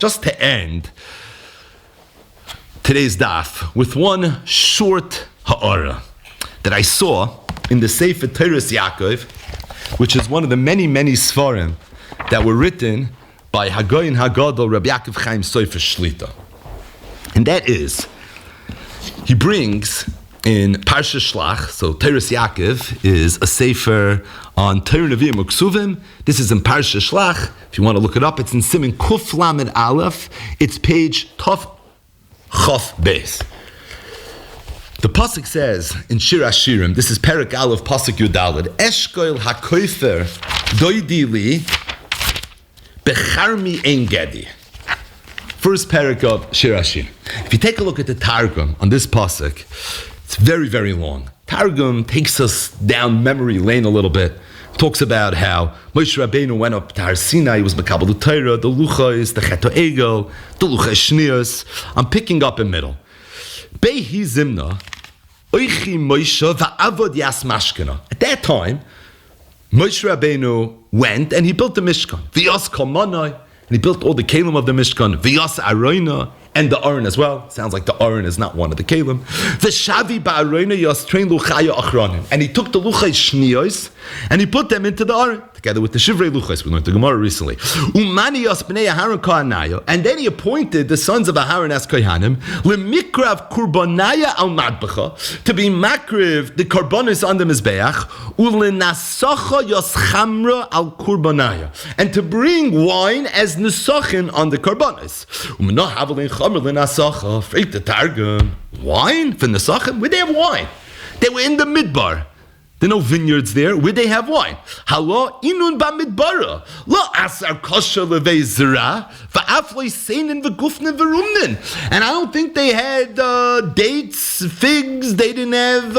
just to end today's daf with one short ha'ara that I saw in the Sefer Teres Yaakov, which is one of the many, many svarim that were written by Hagoyin Hagadol Rabbi Yaakov Chaim Sofer Shlita. And that is, he brings in Parsha Shlach, so Teres Yaakov is a sefer on Torah Nevi'im Uksuvim. This is in Parsha Shlach. If you want to look it up, it's in Siman Kuf Lamed Aleph. It's page Tov Chof Beis. The pasuk says in Shir Hashirim, this is Perek Aleph pasuk Yudalad, Eshkoil HaKoifer Doidi Li Becharmi Ein Gedi. First parak of Shir Hashirim. If you take a look at the Targum on this pasuk, it's very, very long. Targum takes us down memory lane a little bit. Talks about how Moshe Rabbeinu went up to Har Sinai, he was Makabel the Torah, the Luchos, the Chet Egel, the Luchos Shnios. I'm picking up in middle. Behi Zimna, Oichi Moshe va'avod Yas Mashkena. At that time, Moshe Rabbeinu went and he built the Mishkan. V'yas Kalmanai, and he built all the kelim of the Mishkan. V'yas Aroina, and the Aron as well. Sounds like the Aron is not one of the kelim. V'shavi ba'aroina yas train luchaya achronim. And he took the luchai shniyos and he put them into the Aron together with the shivrei luchais. We learned the Gemara recently. Umani yas bnei Aharon kohanaya. And then he appointed the sons of Aharon as kohanim lemikrav kurbanaya al madbacha, to be makriv the karbonis on the mizbeach ulenasacha yas chamra al kurbanaya, and to bring wine as nesachin on the karbonis. Freak the Targum. Wine for Nesachim? Where they have wine? They were in the Midbar. There are no vineyards there. Where they have wine? Halo inun ba midbara. Lo asar kosher levei zera. Va'afloi seinin v'gufnin v'rumnin. And I don't think they had dates, figs. They didn't have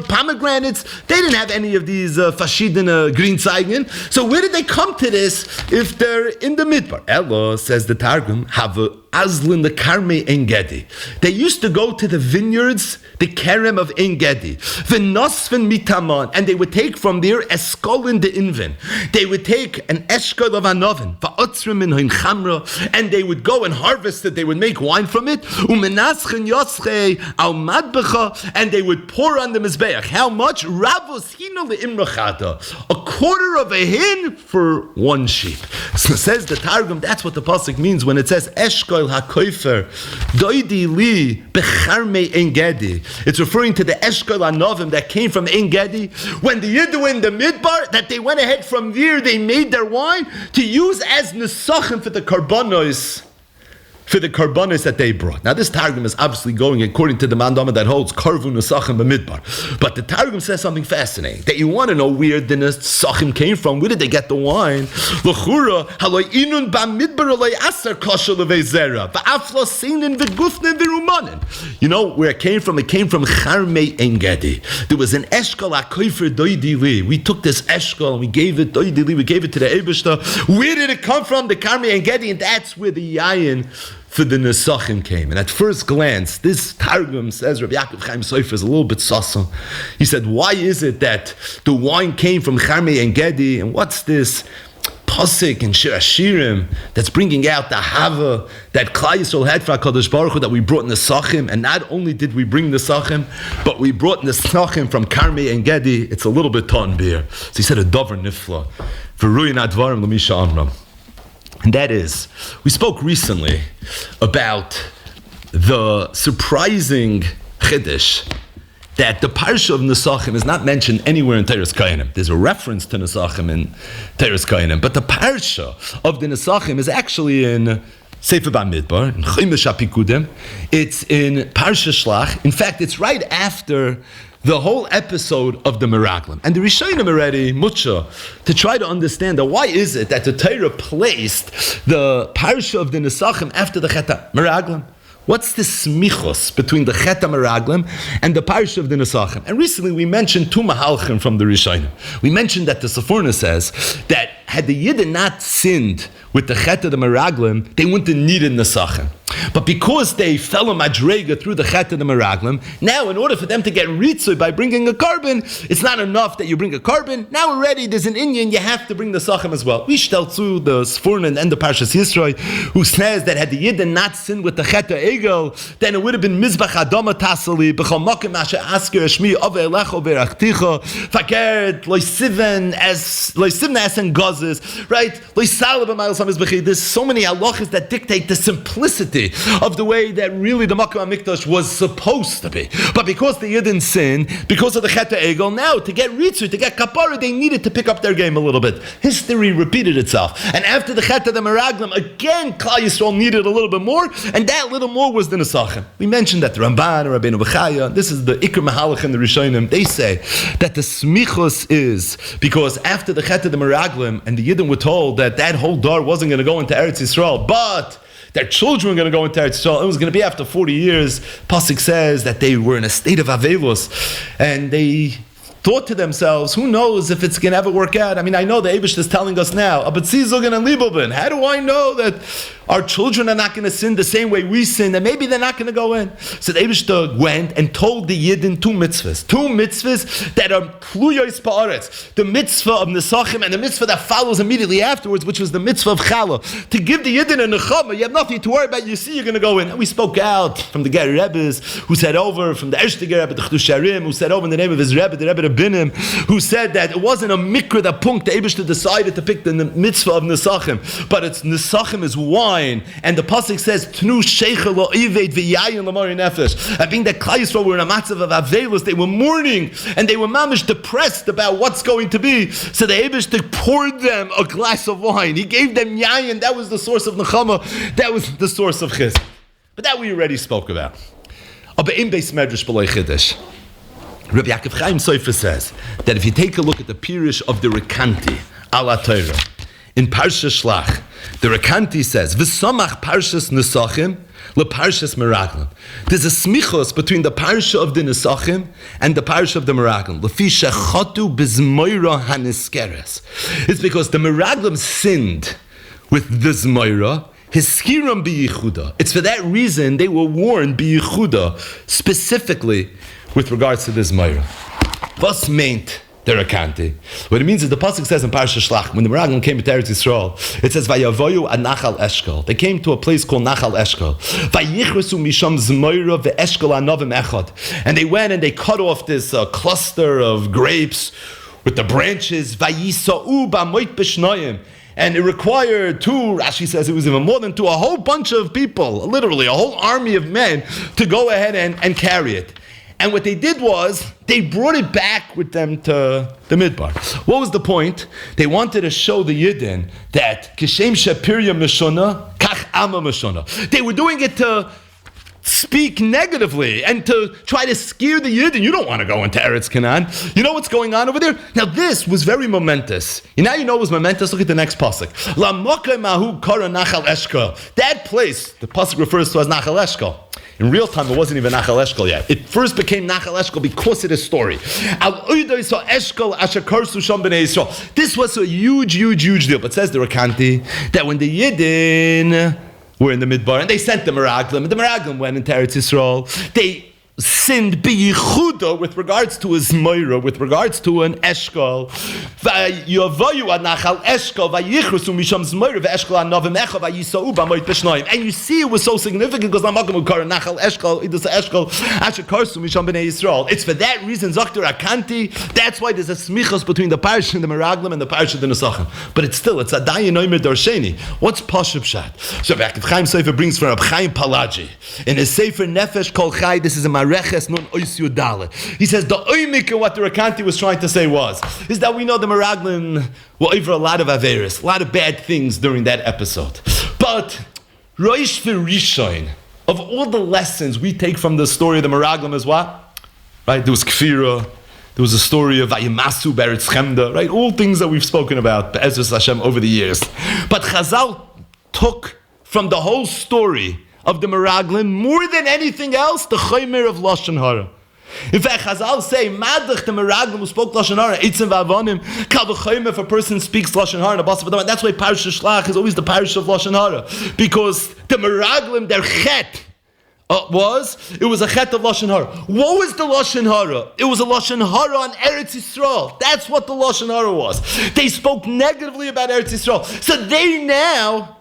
pomegranates. They didn't have any of these verschiedene Grünzeigen. So where did they come to this if they're in the Midbar? Ella, says the Targum, have Azlin the Karme Ein Gedi. They used to go to the vineyards, the Kerem of Ein Gedi. V'nosfen mitaman. And they would take from there eskolin de invin. They would take an eshkol of anovin, va'otzrim min hoin chamra, and they would go and harvest it. They would make wine from it. Umenaschen yoschei al madbecha, and they would pour on the mizbeach. How much? Ravos hino leimrachata, a quarter of a hin for one sheep. So says the Targum. That's what the pasuk means when it says eshkol hakoifer doidi li becharme Ein Gedi. It's referring to the eshkol anovim that came from Ein Gedi. When the Yiddu were in the Midbar, that they went ahead from there, they made their wine to use as nesachim for the karbanos that they brought. Now this Targum is obviously going according to the mandama that holds karvu nesachim b'midbar. But the Targum says something fascinating, that you want to know where the nesachim came from. Where did they get the wine? L'chura haloi inun b'midbar aloi aser kosher levei zera v'aflo seinin v'gufnin v'rumanin. You know where it came from? It came from Charmei Ein Gedi. There was an eshkol hakoifer doidi li. We took this eshkol and we gave it doidi li. We gave it to the Eibishter. Where did it come from? The Charmei Ein Gedi, and that's where the yayin for the Nesachim came. And at first glance, this Targum says, Rabbi Yaakov Chaim Sofer is a little bit sasa. He said, why is it that the wine came from Charmei Ein Gedi? And what's this pasuk in Shir Hashirim that's bringing out the hava that Klal Yisrael had for HaKadosh Baruch Hu, that we brought Nesachim? And not only did we bring Nesachim, but we brought Nesachim from Charmei Ein Gedi. It's a little bit ton beer. So he said a davar nifla. V'ruyin advarim l'misha amram. And that is, we spoke recently about the surprising chiddush that the parsha of Nesachim is not mentioned anywhere in Teres Kohanim. There's a reference to Nesachim in Teres Kohanim, but the parsha of the Nesachim is actually in Sefer Bamidbar, in Chumash HaPikudim. It's in Parsha Shlach. In fact, it's right after the whole episode of the Meraglim. And the Rishonim already, Mucha, to try to understand that why is it that the Torah placed the Parsha of the Nesachim after the Chet Meraglim? What's the smichos between the Chet HaMeraglim and the Parsha of the Nesachim? And recently we mentioned two mahalchim from the Rishonim. We mentioned that the Seforna says that had the Yidden not sinned with the Chet of the Meraglim, they wouldn't have needed Nesachim. But because they fell a madrega through the chet of the meraglim, now in order for them to get ritzui by bringing a carbon, it's not enough that you bring a carbon. Now already there's an Indian, you have to bring the sachem as well. We shtel to the Sforn and the Parshas Yisroi, who says that had the Yidden not sinned with the chet of egel, then it would have been mizbach adama tasali b'chol makim asher asker shmi ove elecho verachticha fakert loisiven as and gozes, right? Loisalab b'mayil samizbechi. There's so many halachas that dictate the simplicity of the way that really the Makom HaMikdash was supposed to be. But because the Yidden sin, because of the Chet HaEgel, now to get Ritzu, to get Kapara, they needed to pick up their game a little bit. History repeated itself. And after the Chet of the Meraglim, again, Klal Yisrael needed a little bit more, and that little more was the Nesachim. We mentioned that the Ramban, Rabbeinu Bechaya, this is the Iker Mahalach and the Rishonim, they say that the Smichos is because after the Chet of the Meraglim, and the Yidden were told that that whole dar wasn't going to go into Eretz Yisrael, but their children were going to go into Eretz Yisrael. It was going to be after 40 years. Pasuk says that they were in a state of Avelos, and they thought to themselves, who knows if it's going to ever work out? I mean, I know the Eibush is telling us now, but how do I know that our children are not going to sin the same way we sin, and maybe they're not going to go in? So the Eibush went and told the Yidden two mitzvahs that are kluyos pa'aretz, the mitzvah of Nesachim and the mitzvah that follows immediately afterwards, which was the mitzvah of Chala, to give the Yidden a nechama. You have nothing to worry about. You see, you're going to go in. And we spoke out from the Ger Rebbes, who said over, from the Ershte Ger Rebbe, the Chedusharim, who said over in the name of his Rebbe, the Rebbe Binim, who said that it wasn't a mikra that punked the Eibishter decided to pick the mitzvah of Nesachim, but it's Nesachim is wine, and the pasuk says Tnu Sheicha Lo Ived V'Yayin L'Mari Nefesh. And being that Klal Yisrael were in a matzav of Avelos, they were mourning and they were mamish depressed about what's going to be. So the Eibishter poured them a glass of wine. He gave them yayin. That was the source of nechama. That was the source of chizuk. But that we already spoke about. Aber in Beis Medrash B'loi Chiddush, Rabbi Yaakov Chaim Sofer says that if you take a look at the Pirush of the Rekanti, ala Torah, in Parshas Shlach, the Rekanti says, V'samach Parshas Nesachim leParshas Meraglim. There's a smichos between the Parsha of the Nesachim and the Parsha of the Meraglim. Lefi shechatu bizmoira haniskeres. It's because the Meraglim sinned with the Zmoira, hiskiram biyichuda. It's for that reason they were warned biyichuda, specifically with regards to this Moira. What's meant the Rekanti? What it means is the pasuk says in Parashat Shlach, when the Meraglim came to Eretz Yisrael, it says Vayavoyu ad Nachal Eshkol. They came to a place called Nachal Eshkol. Vayichresu misham zmoira ve'eshkol anovim echad. And they went and they cut off this cluster of grapes with the branches. Vayisa'u ba'moit b'shnoyim. And it required two, Rashi says it was even more than two, a whole bunch of people, literally a whole army of men, to go ahead and carry it. And what they did was, they brought it back with them to the Midbar. What was the point? They wanted to show the Yidden that Kishem Shapirya Meshona, Kach Ama Meshona. They were doing it to speak negatively and to try to scare the Yidden. You don't want to go into Eretz Canaan. You know what's going on over there? Now this was very momentous. Now you know it was momentous. Look at the next pasuk. La Mokai Mahu Kara Nachal Eshkol. That place, the pasuk refers to as Nachal Eshkol. In real time, it wasn't even Nachal Eshkol yet. It first became Nachal Eshkol because of this story. This was a huge deal. But says the Rekanti that when the Yidden were in the Midbar and they sent the Meraglim, and the Meraglim went into Eretz Yisrael, they sinned biyichuda with regards to his moira, with regards to an eshkol. Vayavayu ad nachal eshkol vayichrusu misham zmoira ve'eshkol anovim echa vayisau b'moit b'shnoim. And you see, it was so significant because Lamakom ukar nachal eshkol idus eshkol asher karsu misham b'nei Yisrael. It's for that reason, Zakter Akanti. That's why there's a smichos between the parish and the Meraglim and the parish of the Nesachim. But it's still, it's a dayan oimer darsheni. What's Pashup Shat? So Yaakov Chaim Sofer brings from Rab Chaim Palaji in his Sefer Nefesh Kol Chai. This is a Mareches Nun Ois Yudale. He says the oimik, what the Rekanti was trying to say is that we know the Meraglim were over a lot of averis, a lot of bad things during that episode. But Roish V'Rishon, of all the lessons we take from the story of the Meraglim is what? Right? There was Kfira, there was a story of Vayimasu Beretz Chemda, right? All things that we've spoken about, Be'ezus Hashem, over the years. But Chazal took from the whole story of the Meraglim, more than anything else, the Chaymer of Lashon Hara. In fact, Chazal say, Madach the Meraglim who spoke Lashon Hara, Eitzim v'Avonim, Kal v'Choyim, if a person speaks Lashon Hara, that's why Parashat Shlach is always the Parashat of Lashon Hara, because the Meraglim, their chet, it was a chet of Lashon Hara. What was the Lashon Hara? It was a Lashon Hara on Eretz Yisrael. That's what the Lashon Hara was. They spoke negatively about Eretz Yisrael. So they now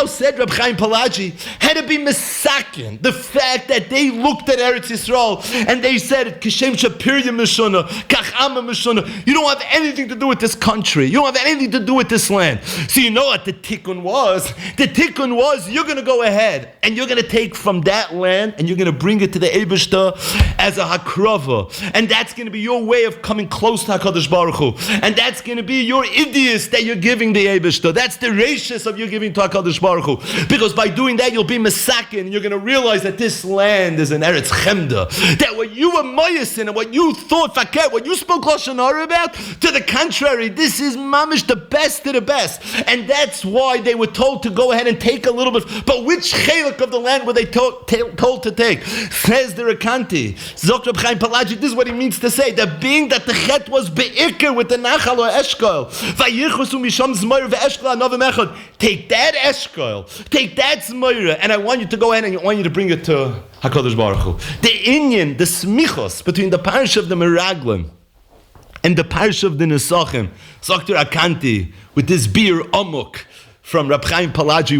said, Reb Chaim Palaji had to be misakin the fact that they looked at Eretz Yisrael and they said, Kishem Shapirya Mishuna, Kachama Mishuna, you don't have anything to do with this country. You don't have anything to do with this land. So you know what the tikkun was? The tikkun was, you're going to go ahead and you're going to take from that land and you're going to bring it to the Eibishter as a hakrava. And that's going to be your way of coming close to HaKadosh Baruch Hu. And that's going to be your idios that you're giving the Eibishter. That's the rachis of you giving to HaKadosh Baruch Hu. Because by doing that, you'll be mesakin, and you're going to realize that this land is an Eretz Chemda. That what you were moyasin and what you thought, fakir, what you spoke Lashon Hara about, to the contrary, this is mamish the best of the best. And that's why they were told to go ahead and take a little bit. But which chelik of the land were they told to take? Says the Rekanti, Zok Reb Chaim Palaji, this is what he means to say, that being that the chet was be'ikr with the Nachal or Eshkol, vayichusu misham zmoyer ve'eshkol anavim echad, take that Eshkol, take that zmoyer, and I want you to go ahead and I want you to bring it to HaKadosh Baruch Hu. The inyan, the smichos between the parish of the Meraglim and the parish of the Nesachim, Zok Rekanti, with this beer amuk from Reb Chaim Palaji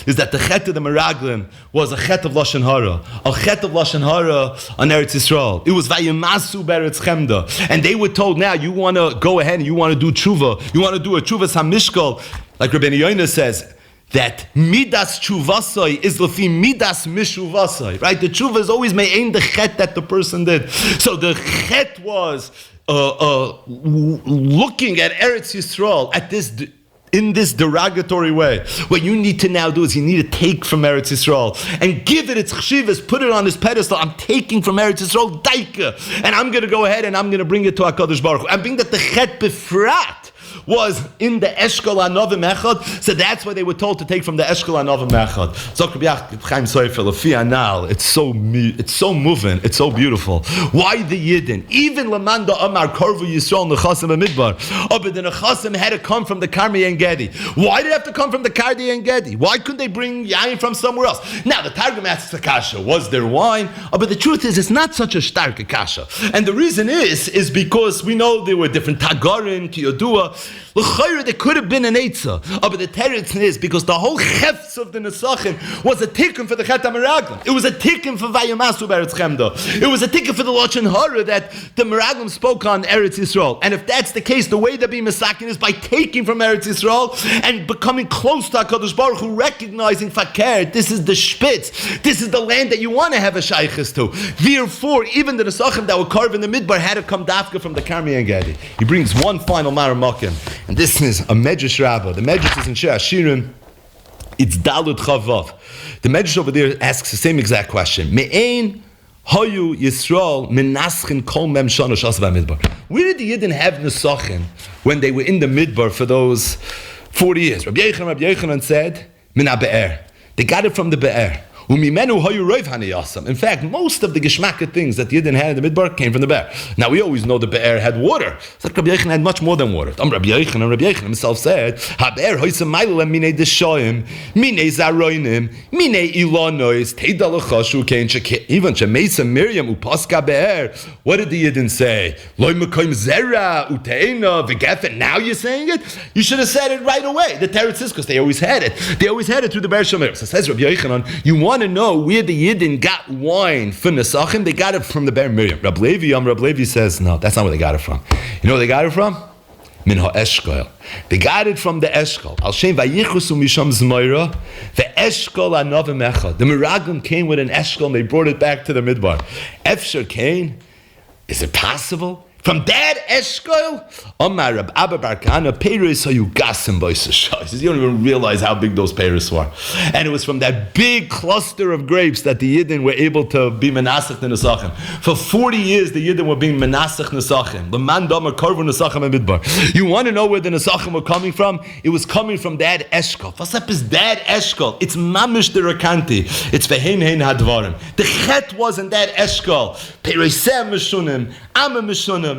is that the chet of the Meraglim was a chet of Lashon Hara, a chet of Lashon Hara on Eretz Yisrael. It was Vayimasu Beretz Chemda. And they were told, now you want to go ahead and you want to do tshuva, you want to do a tshuva samishkal, like Rabbeinu Yoina says, that midas chuvasai is lefi midas mishuvasai, right? The tshuva is always me'ein the chet that the person did. So the chet was looking at Eretz Yisrael at this in this derogatory way. What you need to now do is you need to take from Eretz Yisrael and give it its chshivas, put it on this pedestal. I'm taking from Eretz Yisrael daika, and I'm going to go ahead and I'm going to bring it to HaKadosh Baruch Hu. And being that the chet befrat was in the Eshkol Anovim Echad, so that's why they were told to take from the Eshkol Anovim Echad. It's so moving, it's so beautiful. Why the Yidden? Even Lamanda Amar Korvu Yisrael Nechasim Amidbar, but the Nechasim had to come from the Karmi and Gedi. Why did it have to come from the Kardi and Gedi? Why couldn't they bring Yain from somewhere else? Now the Targum asks the Kasha, was there wine? But the truth is, it's not such a stark Kasha. And the reason is because we know there were different Tagarim, Kiyodua. L'chayra, there could have been an Eitzah. But the teretz is because the whole chefs of the Nesachim was a tikkun for the Chet HaMeraglim. It was a tikkun for Vayamasu Beretz Chemda. It was a tikkun for the Lashon Hara that the Meraglim spoke on Eretz Yisrael. And if that's the case, the way to be Mesakin is by taking from Eretz Yisrael and becoming close to HaKadosh Baruch Hu, recognizing fakir, this is the Spitz, this is the land that you want to have a shaykhis to. Therefore, even the Nesachim that were carved in the Midbar had to come dafka from the Karmi and Gedi. He brings one final Maramakim. And this is a Medrash Rabbah. The Medrash is in Shir Hashirim. It's Dalut Chavav. The Medrash over there asks the same exact question. Me'ein hoyu Yisrael menaschen kol mem shana shas v'midbar. Where did the Yidden have Nesachim when they were in the Midbar for those 40 years? Rabbi Yochanan said, min ha'be'er. They got it from the Be'er. In fact, most of the geschmacka things that the Yidden had in the Midbar came from the Be'er. Now, we always know the Be'er had water. So Rabbi Yochanan had much more than water. Rabbi Yochanan himself said, HaBe'er hoysam ma'ilam minei deshoyim, minei zaroinim, minei ilonois, teidalachashu kein shekeh, even shemeisa Miriam upaska Be'er. What did the Yidden say? Loi mekoim zera, uteina, v'gefen. Now you're saying it? You should have said it right away. The teretz is because they always had it. They always had it through the Be'er Shomer. So says Rabbi Yochanan, you want to know where the Yidden got wine for Nesachim? They got it from the Be'er Miriam. Rab Levi says, no, that's not where they got it from. You know where they got it from? Min ha'eshkol. They got it from the Eshkol. Al Shem vayichusu misham zmoira, the Eshkol anovim echad. The Meraglim came with an Eshkol and they brought it back to the Midbar. Efsher Kain, is it possible From that Eshkol, Omar Rab Abba Bar Kahana, Peiros Hayu Gasim Boisashai. You don't even realize how big those Peiros were. And it was from that big cluster of grapes that the Yidden were able to be Menasach Nesachim. For 40 years, the Yidden were being Menasach Nesachim. The man Damar Korvu Nesachim and Midbar. You want to know where the Nesachim were coming from? It was coming from that Eshkol. What's up is that Eshkol? It's Mamish the Rakanti. It's Vehein Hein Hadvarim. The Chet was in that Eshkol. Peiroseh Meshunim, Amma Meshunim.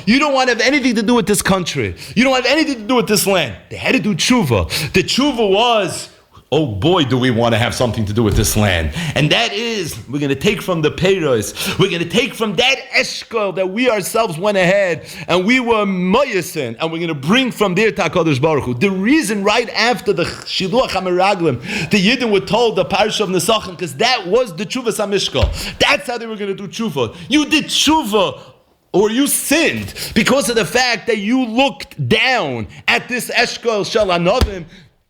You don't want to have anything to do with this country. You don't have anything to do with this land. They had to do tshuva. The tshuva was, oh boy, do we want to have something to do with this land. And that is, we're going to take from the Peiros. We're going to take from that Eshkol that we ourselves went ahead and we were moyasin, and we're going to bring from there to HaKadosh Baruch Hu. The reason right after the Shiluach HaMeraglim, the Yidden were told the Parsha of Nesachim, because that was the Tshuva Samishkol. That's how they were going to do tshuva. You did tshuva, or you sinned because of the fact that you looked down at this Eshkol Shel Anovim.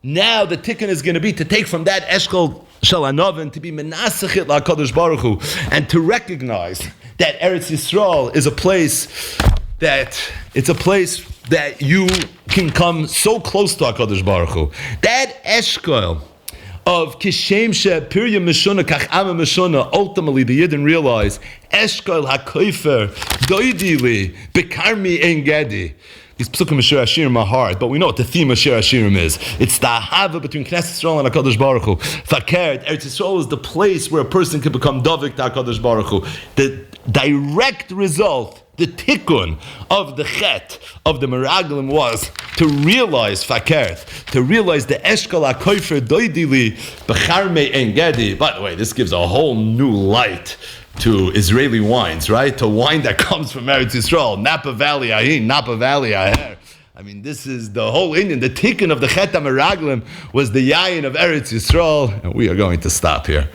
Now the tikkun is going to be to take from that Eshkol Shel Anovim to be menasachit LaKadosh Baruch Hu, and to recognize that Eretz Yisrael is a place that you can come so close to HaKadosh Baruch Hu. That Eshkol of Kishem She Pirya Meshuna Kach Ama Meshuna, ultimately the Yidden realize Eshkol HaKoifer Doidili Bekarmi Ein Gedi. These psukim of Shir Hashirim are hard, but we know what the theme of Shir Hashirim is. It's the ahava between Knesset Yisrael and HaKadosh Baruch Hu. Fakert, Eretz Yisrael is the place where a person can become Dovik to HaKadosh Baruch Hu. The direct result, the tikkun of the chet of the Meraglim was to realize Fakert, to realize the Eshkol HaKoifer Doidili B'charmei En Gedi. By the way, this gives a whole new light to Israeli wines, right? To wine that comes from Eretz Yisrael. Napa Valley Ahin, Napa Valley Aher. I mean, this is the whole Indian. The tikkun of the Chet HaMeraglim was the yayin of Eretz Yisrael. And we are going to stop here.